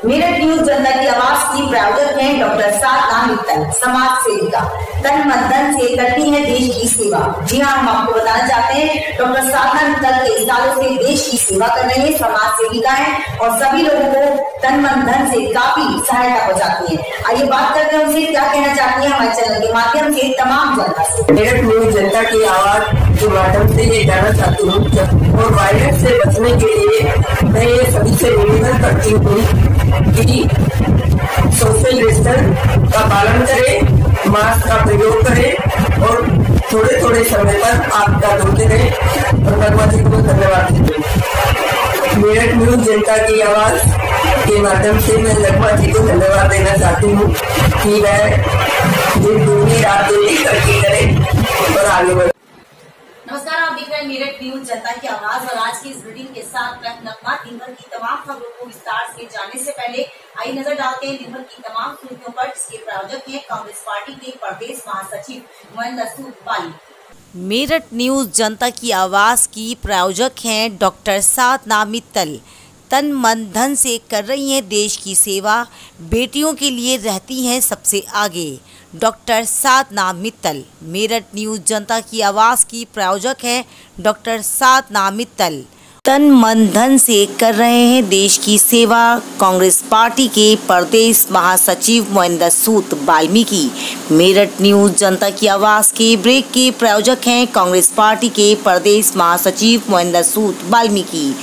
Meerut news जनता की आवाज की प्रायोजक हैं डॉक्टर साधना मित्तल, समाज सेविका, तन मन धन से करती है देश की सेवा। जी हाँ, हम आपको बताना चाहते हैं डॉक्टर साधना मित्तल कई सालों से देश की सेवा कर रही है, समाज सेविका है और सभी लोगों को तन मन धन से काफी सहायता पहुँचाती है। आइए बात करते हैं उनसे क्या कहना चाहती है हमारे चैनल के माध्यम से तमाम जनता से। मेरठ न्यूज जनता की आवाज के माध्यम से ये कहना चाहती हूँ और वायरस से बचने के लिए मैं ये सभी से निवेदन करती हूँ कि सोशल डिस्टेंस का पालन करें, मास्क का प्रयोग करें और थोड़े थोड़े समय पर आपका धोते रहें और नगमा जी को धन्यवाद देते हैं। मेरठ न्यूज जनता की आवाज के माध्यम से मैं नगमा जी को धन्यवाद देना चाहती हूँ कि वह दिन दूनी रात एक करके करें और आगे बढ़े। नमस्कार, आप देख रहे हैं मेरठ न्यूज जनता की आवाज और आज की इस बुलेटिन के साथ मैं नगमा दिन भर की तमाम खबरों को विस्तार से जानने से पहले आइए नजर डालते हैं दिन भर की तमाम सुर्खियों पर, जिसके प्रायोजक हैं कांग्रेस पार्टी के प्रदेश महासचिव महेंद्र सूद बाली। मेरठ न्यूज जनता की आवाज की प्रायोजक हैं डॉक्टर साधना मित्तल, तन मन धन से कर रही हैं देश की सेवा, बेटियों के लिए रहती हैं सबसे आगे। डॉक्टर साधना मित्तल। मेरठ न्यूज जनता की आवाज़ की प्रायोजक हैं डॉक्टर साधना मित्तल, तन मन धन से कर रहे हैं देश की सेवा। कांग्रेस पार्टी के प्रदेश महासचिव महेंद्र सूद वाल्मीकि। मेरठ न्यूज जनता की आवाज़ के ब्रेक के प्रायोजक हैं कांग्रेस पार्टी के प्रदेश महासचिव महेंद्र सूद वाल्मीकि।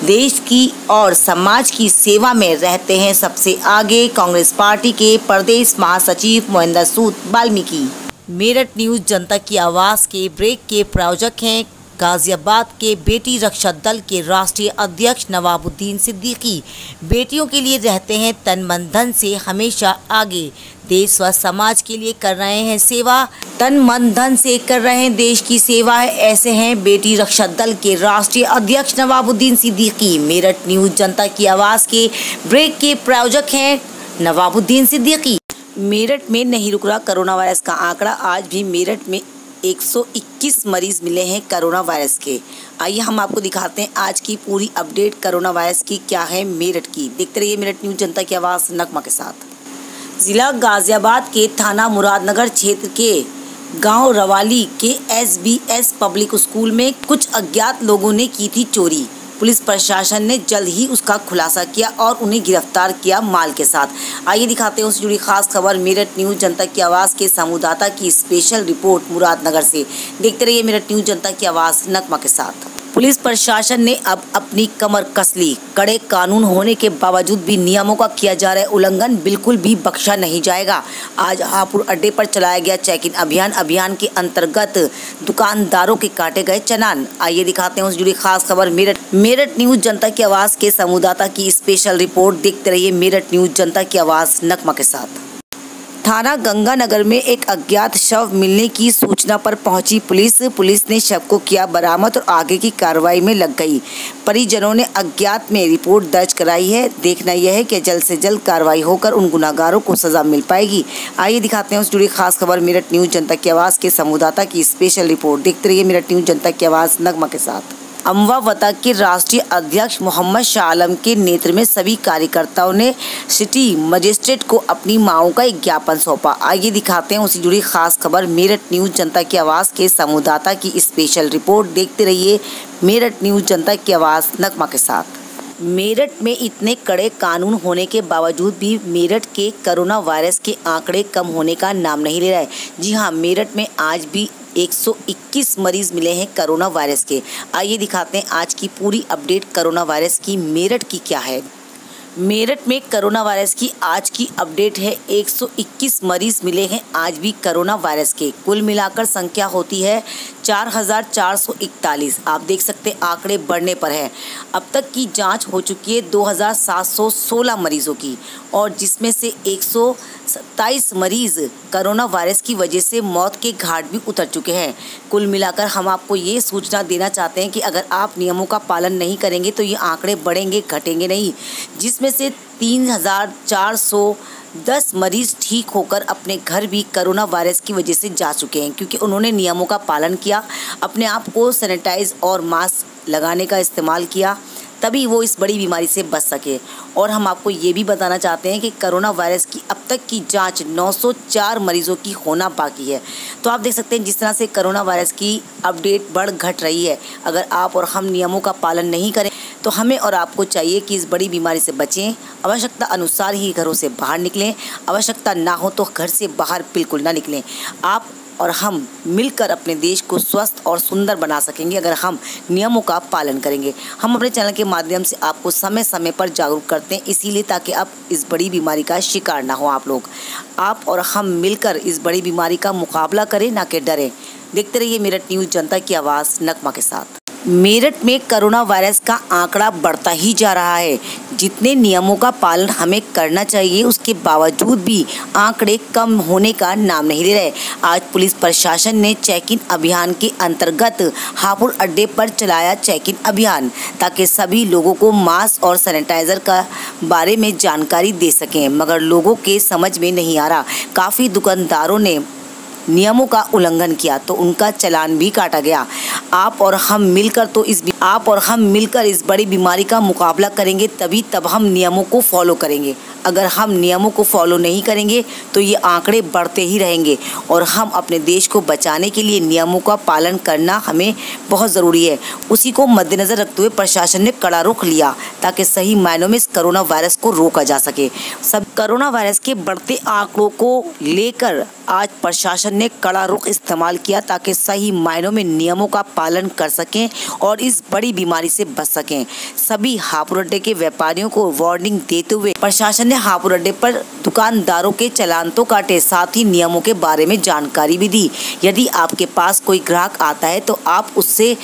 देश की और समाज की सेवा में रहते हैं सबसे आगे। कांग्रेस पार्टी के प्रदेश महासचिव महेंद्र सूद वाल्मीकि। मेरठ न्यूज जनता की आवाज़ के ब्रेक के प्रायोजक हैं गाजियाबाद के बेटी रक्षा दल के राष्ट्रीय अध्यक्ष नवाबुद्दीन सिद्दीकी। बेटियों के लिए रहते हैं तन मन धन से हमेशा आगे। देश व समाज के लिए कर रहे हैं सेवा, तन मन धन से कर रहे हैं देश की सेवा है। ऐसे हैं बेटी रक्षा दल के राष्ट्रीय अध्यक्ष नवाबुद्दीन सिद्दीकी। मेरठ न्यूज जनता की आवाज़ के ब्रेक के प्रायोजक हैं नवाबुद्दीन सिद्दीकी। मेरठ में नहीं रुक रहा कोरोना वायरस का आंकड़ा। आज भी मेरठ में 121 मरीज मिले हैं कोरोना वायरस के। आइए हम आपको दिखाते हैं आज की पूरी अपडेट कोरोना वायरस की क्या है मेरठ की। देखते रहिए मेरठ न्यूज जनता की आवाज़ नगमा के साथ। जिला गाजियाबाद के थाना मुरादनगर क्षेत्र के गांव रवाली के SBS पब्लिक स्कूल में कुछ अज्ञात लोगों ने की थी चोरी। पुलिस प्रशासन ने जल्द ही उसका खुलासा किया और उन्हें गिरफ्तार किया माल के साथ। आइए दिखाते हैं उससे जुड़ी खास खबर मेरठ न्यूज जनता की आवाज़ के संवाददाता की स्पेशल रिपोर्ट मुरादनगर से। देखते रहिए मेरठ न्यूज जनता की आवाज़ नगमा के साथ। पुलिस प्रशासन ने अब अपनी कमर कस ली। कड़े कानून होने के बावजूद भी नियमों का किया जा रहा है उल्लंघन बिल्कुल भी बख्शा नहीं जाएगा। आज हापुड़ अड्डे पर चलाया गया चेक इन अभियान के अंतर्गत दुकानदारों के काटे गए चालान। आइए दिखाते हैं उससे जुड़ी खास खबर मेरठ न्यूज जनता की आवाज़ के संवाददाता की स्पेशल रिपोर्ट। देखते रहिए मेरठ न्यूज जनता की आवाज़ नगमा के साथ। थाना गंगानगर में एक अज्ञात शव मिलने की सूचना पर पहुंची पुलिस ने शव को किया बरामद और आगे की कार्रवाई में लग गई। परिजनों ने अज्ञात में रिपोर्ट दर्ज कराई है। देखना यह है कि जल्द से जल्द कार्रवाई होकर उन गुनाहगारों को सजा मिल पाएगी। आइए दिखाते हैं उस जुड़ी खास खबर मेरठ न्यूज जनता की आवाज़ के संवाददाता की स्पेशल रिपोर्ट। देखते रहिए मेरठ न्यूज जनता की आवाज़ नगमा के साथ। अमवा वता के राष्ट्रीय अध्यक्ष मोहम्मद शाह आलम के नेतृत्व में सभी कार्यकर्ताओं ने सिटी मजिस्ट्रेट को अपनी मांगों का एक ज्ञापन सौंपा। आइए दिखाते हैं उससे जुड़ी खास खबर मेरठ न्यूज जनता की आवाज़ के संवाददाता की स्पेशल रिपोर्ट। देखते रहिए मेरठ न्यूज जनता की आवाज़ नगमा के साथ। मेरठ में इतने कड़े कानून होने के बावजूद भी मेरठ के कोरोना वायरस के आंकड़े कम होने का नाम नहीं ले रहा है। जी हाँ, मेरठ में आज भी 121 मरीज मिले हैं कोरोना वायरस के। आइए दिखाते हैं आज की पूरी अपडेट कोरोना वायरस की मेरठ की क्या है। मेरठ में कोरोना वायरस की आज की अपडेट है 121 मरीज मिले हैं आज भी कोरोना वायरस के। कुल मिलाकर संख्या होती है 4441। आप देख सकते हैं आंकड़े बढ़ने पर है। अब तक की जांच हो चुकी है 2716 मरीजों की और जिसमें से 27 मरीज कोरोना वायरस की वजह से मौत के घाट भी उतर चुके हैं। कुल मिलाकर हम आपको ये सूचना देना चाहते हैं कि अगर आप नियमों का पालन नहीं करेंगे तो ये आंकड़े बढ़ेंगे, घटेंगे नहीं, जिसमें से 3,410 मरीज ठीक होकर अपने घर भी कोरोना वायरस की वजह से जा चुके हैं, क्योंकि उन्होंने नियमों का पालन किया, अपने आप को सैनिटाइज और मास्क लगाने का इस्तेमाल किया, तभी वो इस बड़ी बीमारी से बच सके। और हम आपको ये भी बताना चाहते हैं कि कोरोना वायरस की अब तक की जांच 904 मरीजों की होना बाकी है। तो आप देख सकते हैं जिस तरह से कोरोना वायरस की अपडेट बढ़ घट रही है। अगर आप और हम नियमों का पालन नहीं करें तो हमें और आपको चाहिए कि इस बड़ी बीमारी से बचें, आवश्यकता अनुसार ही घरों से बाहर निकलें, आवश्यकता ना हो तो घर से बाहर बिल्कुल ना निकलें। आप और हम मिलकर अपने देश को स्वस्थ और सुंदर बना सकेंगे अगर हम नियमों का पालन करेंगे। हम अपने चैनल के माध्यम से आपको समय समय पर जागरूक करते हैं, इसीलिए ताकि आप इस बड़ी बीमारी का शिकार ना हो। आप और हम मिलकर इस बड़ी बीमारी का मुकाबला करें, ना कि डरें। देखते रहिए मेरठ न्यूज़, जनता की आवाज़, नगमा के साथ। मेरठ में कोरोना वायरस का आंकड़ा बढ़ता ही जा रहा है। जितने नियमों का पालन हमें करना चाहिए उसके बावजूद भी आंकड़े कम होने का नाम नहीं ले रहे। आज पुलिस प्रशासन ने चेक इन अभियान के अंतर्गत हापुड़ अड्डे पर चलाया चेक इन अभियान, ताकि सभी लोगों को मास्क और सैनिटाइजर का बारे में जानकारी दे सकें, मगर लोगों के समझ में नहीं आ रहा। काफ़ी दुकानदारों ने नियमों का उल्लंघन किया तो उनका चालान भी काटा गया। आप और हम मिलकर इस बड़ी बीमारी का मुकाबला करेंगे, तब हम नियमों को फॉलो करेंगे। अगर हम नियमों को फॉलो नहीं करेंगे तो ये आंकड़े बढ़ते ही रहेंगे, और हम अपने देश को बचाने के लिए नियमों का पालन करना हमें बहुत ज़रूरी है। उसी को मद्देनज़र रखते हुए प्रशासन ने कड़ा रुख लिया, ताकि सही मायनों में इस कोरोना वायरस को रोका जा सके। सब कोरोना वायरस के बढ़ते आंकड़ों को लेकर आज प्रशासन ने कड़ा रुख इस्तेमाल किया, ताकि सही मायनों में नियमों का पालन कर सकें और इस बड़ी बीमारी से बच सकें। सभी हापुड़ अड्डे के व्यापारियों को वार्निंग देते हुए प्रशासन ने हापुड़ अड्डे पर दुकानदारों के चालान तो काटे, साथ ही नियमों के बारे में जानकारी भी दी। यदि आपके पास कोई ग्राहक आता है तो आप उससे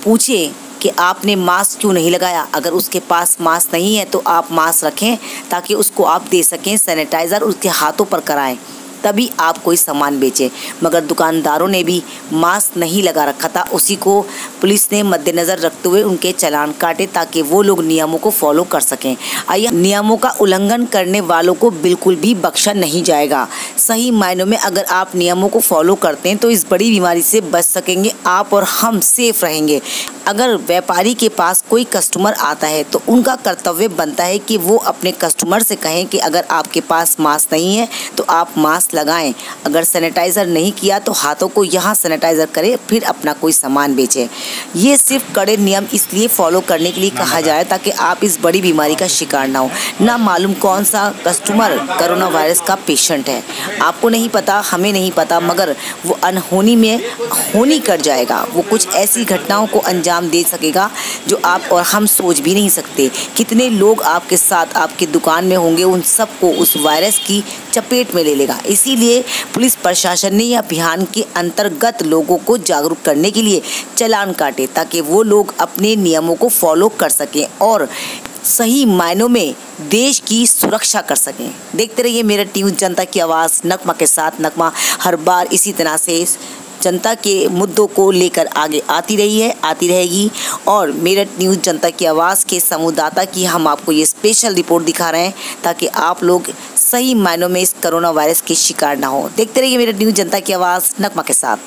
पूछें कि आपने मास्क क्यों नहीं लगाया। अगर उसके पास मास्क नहीं है तो आप मास्क रखें, ताकि उसको आप दे सकें सैनिटाइज़र, उसके हाथों पर कराएं, तभी आप कोई सामान बेचें। मगर दुकानदारों ने भी मास्क नहीं लगा रखा था, उसी को पुलिस ने मद्देनज़र रखते हुए उनके चालान काटे, ताकि वो लोग नियमों को फॉलो कर सकें। आइए, नियमों का उल्लंघन करने वालों को बिल्कुल भी बख्शा नहीं जाएगा। सही मायनों में अगर आप नियमों को फॉलो करते हैं तो इस बड़ी बीमारी से बच सकेंगे, आप और हम सेफ रहेंगे। अगर व्यापारी के पास कोई कस्टमर आता है तो उनका कर्तव्य बनता है कि वो अपने कस्टमर से कहें कि अगर आपके पास मास्क नहीं है तो आप मास्क लगाएं। अगर सैनिटाइज़र नहीं किया तो हाथों को यहाँ सैनिटाइज़र करें, फिर अपना कोई सामान बेचें। ये सिर्फ कड़े नियम इसलिए फॉलो करने के लिए कहा जा रहा है ताकि आप इस बड़ी बीमारी का शिकार ना हो। ना मालूम कौन सा कस्टमर कोरोना वायरस का पेशेंट है, आपको नहीं पता, हमें नहीं पता, मगर वो अनहोनी में होनी कर जाएगा। वो कुछ ऐसी घटनाओं को अंजाम दे सकेगा जो आप और हम सोच भी नहीं सकते। कितने लोग आपके साथ आपकी दुकान में होंगे, उन सबको उस वायरस की चपेट में ले लेगा। इसीलिए पुलिस प्रशासन ने यह अभियान के अंतर्गत लोगों को जागरूक करने के लिए चालान काटे, ताकि वो लोग अपने नियमों को फॉलो कर सकें और सही मायनों में देश की सुरक्षा कर सकें। देखते रहिए मेरठ न्यूज़, जनता की आवाज़, नगमा के साथ। नगमा हर बार इसी तरह से जनता के मुद्दों को लेकर आगे आती रही है, आती रहेगी। और मेरठ न्यूज़, जनता की आवाज़ के संवाददाता की हम आपको ये स्पेशल रिपोर्ट दिखा रहे हैं, ताकि आप लोग सही मायनों में इस कोरोना वायरस के शिकार ना हो। देखते रहिए मेरठ न्यूज़, जनता की आवाज़, नगमा के साथ।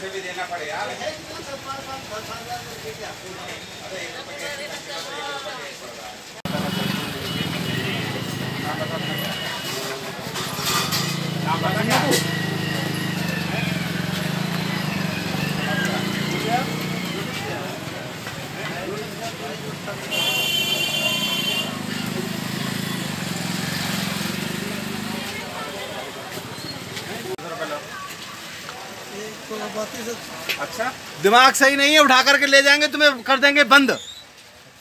भी देना पड़ेगा। अच्छा, दिमाग सही नहीं है, उठा करके ले जाएंगे तुम्हें, कर देंगे बंद।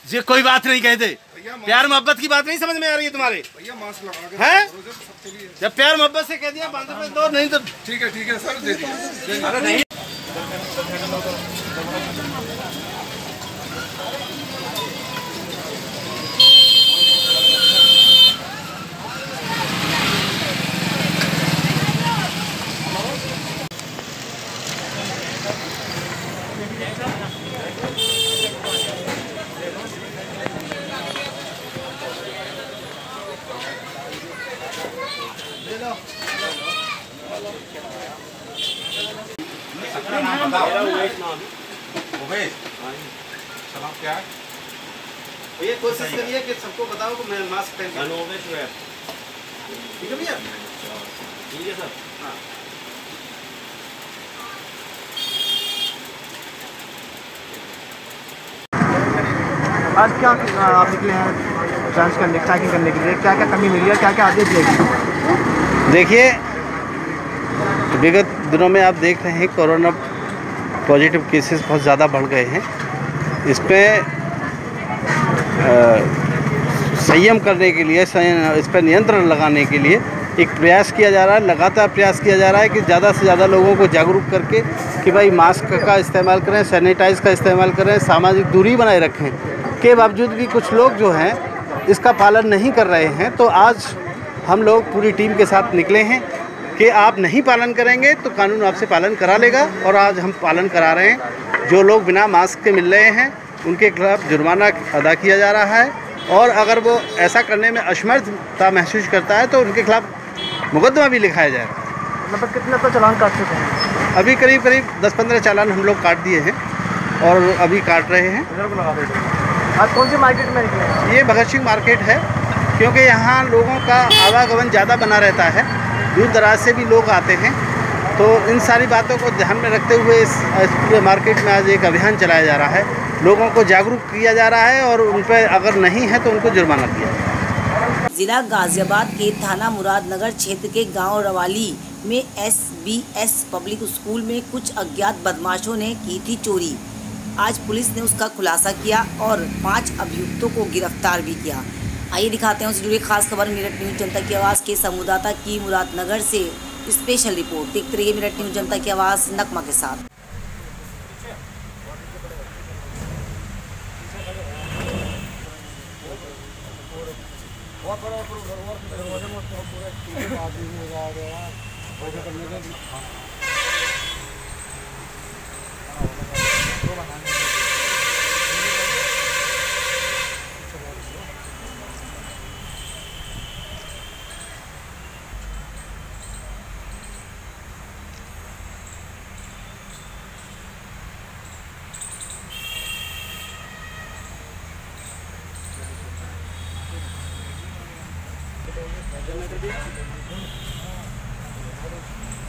ये कोई बात नहीं कहते, प्यार मोहब्बत की बात नहीं समझ में आ रही है तुम्हारे? हैं? जब प्यार मोहब्बत से कह दिया बंद में दो, नहीं तो ठीक है सर, दे दीजिए। अरे नहीं क्या है? ये कोशिश करिए कि सबको बताओ कि मैं मास्क पहन के। ठीक है भैया? ठीक है सर। हाँ। आज क्या आप निकले हैं जांच करने, चेकिंग करने के लिए? क्या क्या कमी मिली है, क्या क्या आदेश दिए गए? देखिए, विगत दिनों में आप देख रहे हैं कोरोना पॉजिटिव केसेस बहुत ज़्यादा बढ़ गए हैं। इस पर संयम करने के लिए, इस पर नियंत्रण लगाने के लिए एक प्रयास किया जा रहा है, लगातार प्रयास किया जा रहा है कि ज़्यादा से ज़्यादा लोगों को जागरूक करके कि भाई मास्क का इस्तेमाल करें, सैनिटाइज़ का इस्तेमाल करें, सामाजिक दूरी बनाए रखें। के बावजूद भी कुछ लोग जो हैं इसका पालन नहीं कर रहे हैं। तो आज हम लोग पूरी टीम के साथ निकले हैं कि आप नहीं पालन करेंगे तो कानून आपसे पालन करा लेगा, और आज हम पालन करा रहे हैं। जो लोग बिना मास्क के मिल रहे हैं उनके खिलाफ जुर्माना अदा किया जा रहा है, और अगर वो ऐसा करने में असमर्थता महसूस करता है तो उनके खिलाफ मुकदमा भी लिखाया जाएगा। मतलब कितने तो चालान काट चुके हैं? अभी करीब 10-15 चालान हम लोग काट दिए हैं और अभी काट रहे हैं। आज कौन सी मार्केट में निकले हैं? ये भगत सिंह मार्केट है, क्योंकि यहाँ लोगों का आवागमन ज़्यादा बना रहता है, दूर दराज से भी लोग आते हैं। तो इन सारी बातों को ध्यान में रखते हुए इस पूरे मार्केट में आज एक अभियान चलाया जा रहा है, लोगों को जागरूक किया जा रहा है, और उन पर अगर नहीं है तो उनको जुर्माना किया जाए। जिला गाजियाबाद के थाना मुरादनगर क्षेत्र के गांव रवाली में SBS पब्लिक स्कूल में कुछ अज्ञात बदमाशों ने की थी चोरी। आज पुलिस ने उसका खुलासा किया और 5 अभियुक्तों को गिरफ्तार भी किया। आइए दिखाते हैं उससे जुड़ी खास खबर। मेरठ न्यूज जनता की आवाज़ के संवाददाता की मुरादनगर से स्पेशल रिपोर्ट। देखते रहिए मेरठ न्यूज जनता की आवाज़ नकमा के साथ।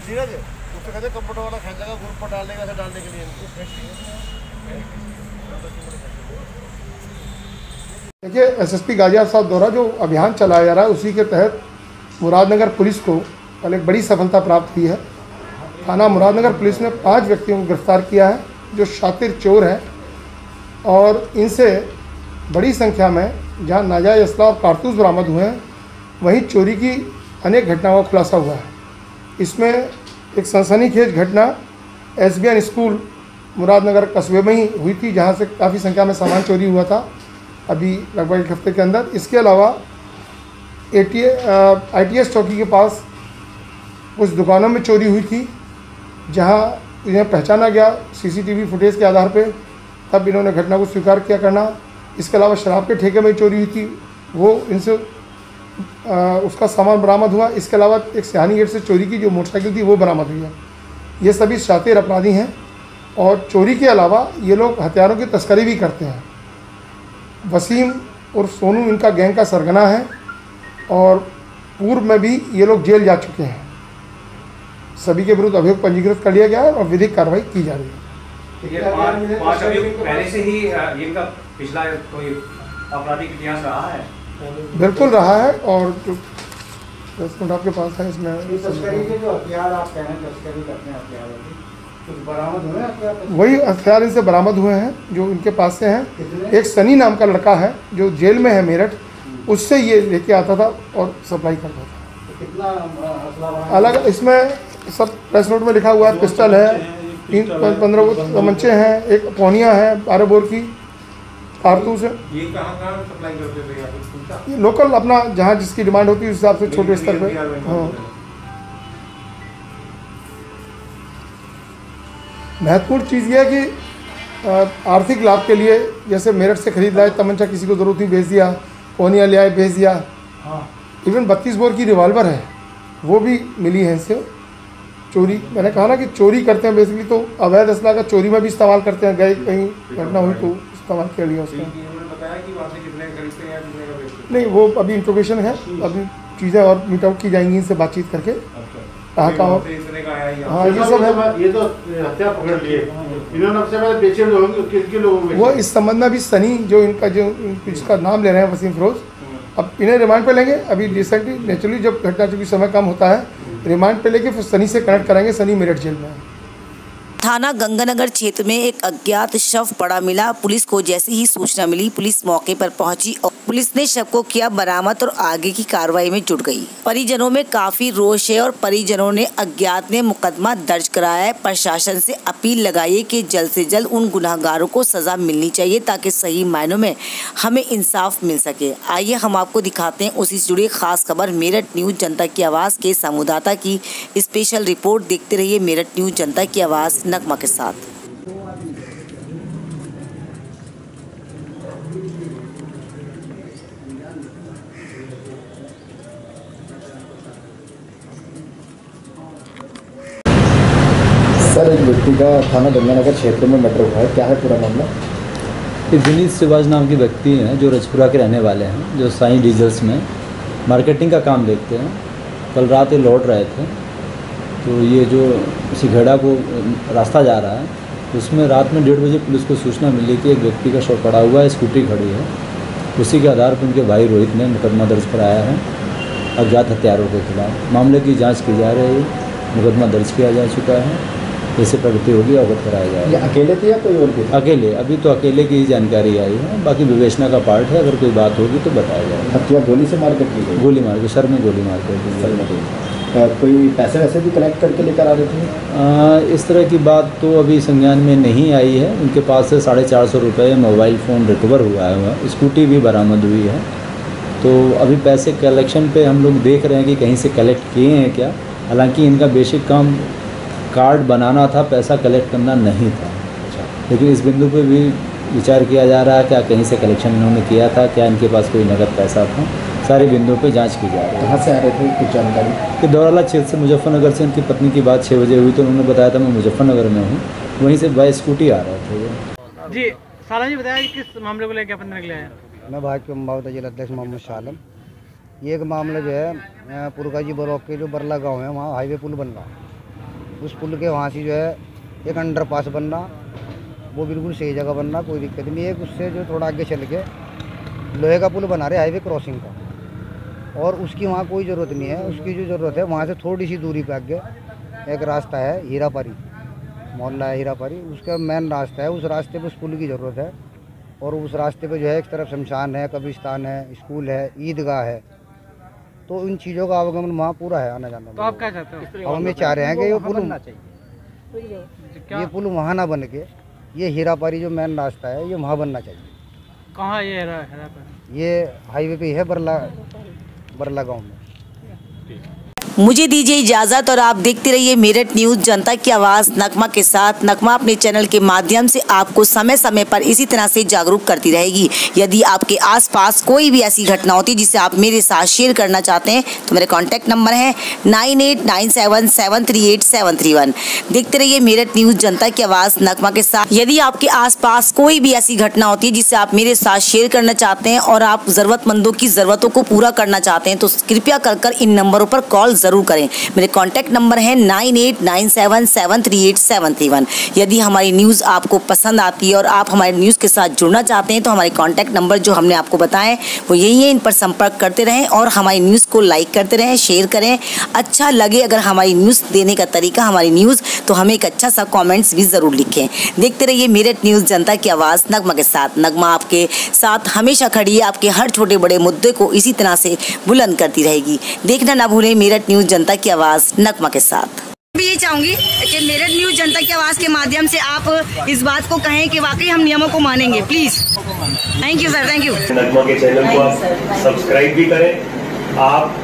धीरज उससे कहते कंप्यूटर वाला खेचेगा ग्रुप पर डालने का, डालने के लिए देखिए, SSP गाजियाबाद साहब द्वारा जो अभियान चलाया जा रहा है उसी के तहत मुरादनगर पुलिस को कल एक बड़ी सफलता प्राप्त हुई है। थाना मुरादनगर पुलिस ने 5 व्यक्तियों को गिरफ्तार किया है जो शातिर चोर हैं, और इनसे बड़ी संख्या में जहां नाजायज़ असला और कारतूस बरामद हुए हैं, वहीं चोरी की अनेक घटनाओं का खुलासा हुआ है। इसमें एक सनसनीखेज घटना SBN स्कूल मुरादनगर कस्बे में ही हुई थी, जहां से काफ़ी संख्या में सामान चोरी हुआ था अभी लगभग 1 हफ्ते के अंदर। इसके अलावा ITS चौकी के पास कुछ दुकानों में चोरी हुई थी, जहां इन्हें पहचाना गया CCTV फुटेज के आधार पे, तब इन्होंने घटना को स्वीकार किया करना। इसके अलावा शराब के ठेके में चोरी हुई थी, वो इनसे उसका सामान बरामद हुआ। इसके अलावा एक सिहानी गेट से चोरी की जो मोटरसाइकिल थी वो बरामद हुई है। ये सभी शातिर अपराधी हैं, और चोरी के अलावा ये लोग हथियारों की तस्करी भी करते हैं। वसीम और सोनू इनका गैंग का सरगना है, और पूर्व में भी ये लोग जेल जा चुके हैं। सभी के विरुद्ध अभियोग पंजीकृत कर लिया गया है और विधिक कार्रवाई की जा रही है। ये 5 अभियोग पहले से ही इनका पिछला कोई आपराधिक इतिहास रहा है? बिल्कुल रहा है, और जो 10 मिनट आपके पास है इसमें तस्करी के जो हथियार आप कह रहे हैं, तस्करी करते हैं हथियारों की, वही हथियार इनसे बरामद हुए हैं जो इनके पास से हैं। एक सनी नाम का लड़का है जो जेल में है मेरठ, उससे ये लेके आता था और सप्लाई करता था। अलग इसमें सब प्रेस नोट में लिखा हुआ है, पिस्टल है, 15 तमंचे हैं, एक पौनिया है 12 बोर की, कारतूस है। ये कहाँ सप्लाई करते थे? ये लोकल अपना जहाँ जिसकी डिमांड होती है उस हिसाब से छोटे स्तर पे। हाँ, महत्वपूर्ण चीज़ ये है कि आर्थिक लाभ के लिए जैसे मेरठ से खरीद लाए तमंचा, किसी को ज़रूरत नहीं बेच दिया, पौनिया ले आए बेच दिया। इवन 32 बोर की रिवॉल्वर है वो भी मिली है इनसे। चोरी, मैंने कहा ना कि चोरी करते हैं बेसिकली, तो अवैध असला का चोरी में भी इस्तेमाल करते हैं। गए कहीं घटना हुई तो इस्तेमाल कर लिया उसका। नहीं, वो अभी इंट्रोगेशन है, अभी चीज़ें और मीट आउट की जाएंगी इनसे बातचीत करके। कहाँ कहाँ? हाँ, ये सब है। ये तो हत्या पकड़ लिए इन्होंने, सबसे पहले बेचे लोग किसके लोगों में वो इस संबंध में अभी सनी जो इनका जिसका नाम ले रहे हैं वसीम फिरोज, अब इन्हें रिमांड पे लेंगे। अभी रिसेंटली नेचुरली जब घटना चूँकि समय कम होता है, रिमांड पे लेके फिर सनी से कनेक्ट कराएंगे। सनी मेरठ जेल में है। थाना गंगानगर क्षेत्र में एक अज्ञात शव पड़ा मिला। पुलिस को जैसे ही सूचना मिली, पुलिस मौके पर पहुंची और पुलिस ने शव को किया बरामद और आगे की कार्रवाई में जुट गई। परिजनों में काफी रोष है और परिजनों ने अज्ञात ने मुकदमा दर्ज कराया है। प्रशासन से अपील लगाई है कि जल्द से जल्द उन गुनहगारों को सजा मिलनी चाहिए ताकि सही मायनों में हमें इंसाफ मिल सके। आइए हम आपको दिखाते हैं उसी से जुड़ी खास खबर। मेरठ न्यूज जनता की आवाज के संवाददाता की स्पेशल रिपोर्ट। देखते रहिए मेरठ न्यूज जनता की आवाज नगमा के साथ। सर, एक व्यक्ति का थाना गंगानगर क्षेत्र में मर्डर हुआ है, क्या है पूरा मामला? एक विनीत शिवाज नाम के व्यक्ति हैं जो रजपुरा के रहने वाले हैं, जो साईं डीजल्स में मार्केटिंग का काम देखते हैं। कल रात ये लौट रहे थे तो ये जो सिघेड़ा को रास्ता जा रहा है उसमें रात में 1:30 बजे पुलिस को सूचना मिली कि एक व्यक्ति का शव पड़ा हुआ है, स्कूटी खड़ी है। उसी के आधार पर उनके भाई रोहित ने मुकदमा दर्ज कराया है अज्ञात हत्यारों के खिलाफ। मामले की जांच की जा रही है, मुकदमा दर्ज किया जा चुका है। जैसे प्रगति होगी अवगत कराया जाएगा। ये अकेले थे या कोई और भी? अकेले, अभी तो अकेले की ही जानकारी आई है, बाकी विवेचना का पार्ट है। अगर कोई बात होगी तो बताया जाएगा। हत्या गोली से मार कर की गई? गोली मार के, सर में गोली मार कर। कोई पैसे वैसे भी कलेक्ट करके लेकर आ रहे थे? इस तरह की बात तो अभी संज्ञान में नहीं आई है। उनके पास से 450 रुपये, मोबाइल फ़ोन रिकवर हुआ है, स्कूटी भी बरामद हुई है। तो अभी पैसे कलेक्शन पे हम लोग देख रहे हैं कि कहीं से कलेक्ट किए हैं क्या। हालांकि इनका बेसिक काम कार्ड बनाना था, पैसा कलेक्ट करना नहीं था। लेकिन इस बिंदु पे भी विचार किया जा रहा है क्या कहीं से कलेक्शन इन्होंने किया था, क्या इनके पास कोई नगद पैसा था। सारे बिंदुओं पे जांच की जा रही है। कहाँ से आ रहे थे कुछ जानकारी? कि दौराला क्षेत्र से, मुजफ्फरनगर से इनकी पत्नी की बात 6 बजे हुई तो उन्होंने बताया था मैं मुजफ्फरनगर में हूँ, वहीं से बाय स्कूटी आ रहे थे ये। जी साला जी, बताया किस मामले को लेकर अपन निकले हैं? मैं भाजपा मावदा जिला अध्यक्ष मोहम्मद शाह आलम। ये एक मामला जो है पुरकाजी ब्लॉक के जो बरला गाँव है, वहाँ हाईवे पुल बन रहा है। उस पुल के वहाँ से जो है एक अंडरपास बनना, वो बिल्कुल सही जगह बनना, कोई दिक्कत नहीं है। उससे जो थोड़ा आगे चल के लोहे का पुल बना रहे हाईवे क्रॉसिंग का, और उसकी वहाँ कोई ज़रूरत नहीं है। उसकी जो ज़रूरत है वहाँ से थोड़ी सी दूरी पे आगे एक रास्ता है, हीरापारी मोहल्ला है हीरापारी, उसका मेन रास्ता है। उस रास्ते पे उस पुल की ज़रूरत है। और उस रास्ते पे जो है एक तरफ शमशान है, कब्रिस्तान है, स्कूल है, ईदगाह है। तो इन चीज़ों का आवागमन वहाँ पूरा है, आना जाना। तो आप क्या चाहते हो? हम ये चाह रहे हैं कि ये पुल वहाँ ना बन के ये हीरापारी जो मेन रास्ता है ये वहाँ बनना चाहिए। कहाँ ये हीरापारी? ये हाईवे पे है, बरला गाँव में। मुझे दीजिए इजाजत और आप देखते रहिए मेरठ न्यूज जनता की आवाज नगमा के साथ। नगमा अपने चैनल के माध्यम से आपको समय समय पर इसी तरह से जागरूक करती रहेगी। यदि आपके आसपास कोई भी ऐसी घटना होती है जिसे आप मेरे साथ शेयर करना चाहते हैं तो मेरे कॉन्टैक्ट नंबर है 9897738731। देखते रहिए मेरठ न्यूज जनता की आवाज नगमा के साथ। यदि आपके आसपास कोई भी ऐसी घटना होती है जिसे आप मेरे साथ शेयर करना चाहते हैं और आप जरूरतमंदों की जरूरतों को पूरा करना चाहते हैं तो कृपया कर इन नंबरों पर कॉल ज़रूर करें। मेरे कॉन्टैक्ट नंबर है 9897738731। यदि हमारी न्यूज़ आपको पसंद आती है और आप हमारे न्यूज़ के साथ जुड़ना चाहते हैं तो हमारे कॉन्टैक्ट नंबर जो हमने आपको बताएं वो यही है, इन पर संपर्क करते रहें और हमारी न्यूज़ को लाइक करते रहें, शेयर करें। अच्छा लगे अगर हमारी न्यूज़ देने का तरीका हमारी न्यूज़, तो हमें एक अच्छा सा कमेंट्स भी ज़रूर लिखें। देखते रहिए मेरठ न्यूज़, जनता की आवाज़, नगमा के साथ। नगमा आपके साथ हमेशा खड़ी है, आपके हर छोटे बड़े मुद्दे को इसी तरह से बुलंद करती रहेगी। देखना ना भूलें मेरठ न्यूज़, जनता की आवाज़, नगमा के साथ। मैं ये चाहूंगी कि मेरठ न्यूज़, जनता की आवाज़ के माध्यम से आप इस बात को कहें कि वाकई हम नियमों को मानेंगे। Please, thank you sir, thank you. Nagma के चैनल को आप सब्सक्राइब भी करें, आप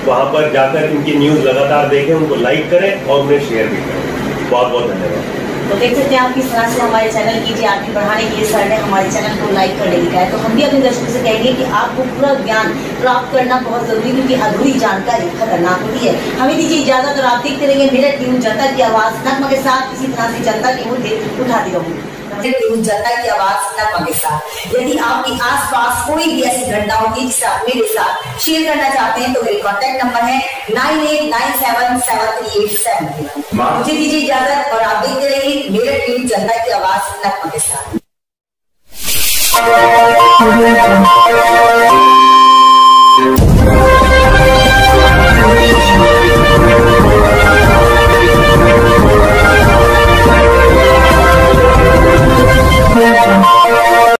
वहाँ पर जाकर इनकी न्यूज़ लगातार देखें, उनको लाइक करें और उन्हें शेयर भी करें। बहुत बहुत धन्यवाद। तो देख सकते हैं आप किस तरह से हमारे चैनल की टीआरपी बढ़ाने के लिए सर ने हमारे चैनल को लाइक करने लिखा है। तो हम भी अपने दर्शकों से कहेंगे कि आपको पूरा ज्ञान प्राप्त करना बहुत जरूरी, क्योंकि अधूरी जानकारी खतरनाक होती है। हमें दीजिए इजाजत और आप देखते रहेंगे मेरठ न्यूज़, जनता की आवाज़, नगमा के साथ। इसी तरह से जनता के मुद्दे उठाती रहूंगी। जनता की आवाज़, नगमा के साथ। यदि आपके आसपास कोई भी ऐसी घटना होगी जिसे आप मेरे साथ शेयर करना चाहते हैं तो मेरे कॉन्टैक्ट नंबर है 9897738731। मुझे दीजिए इजाजत और आप देखते रहिए मेरठ न्यूज़, जनता की आवाज़, नगमा के साथ।